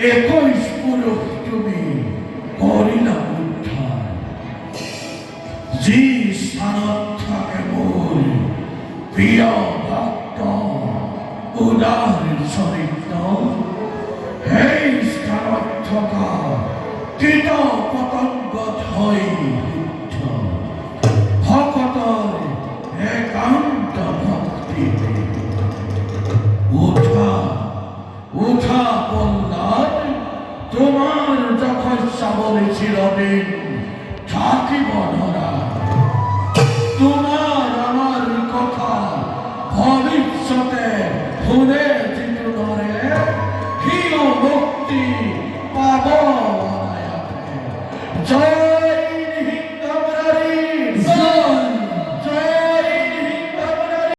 21 পুরুষ তুমি করিলা উদ্ধার। যে স্থানত থাকে মোর প্রিয় ভক্ত উদার চরিত্র, সেই স্থানত থকা কীট পতংগ হৈ শুদ্ধ ভকতৰ একান্ত ভক্তি। উঠা উঠা প্রহ্লাদ, তোমার যখন সাবলে চিরদিন থাকিব ধরা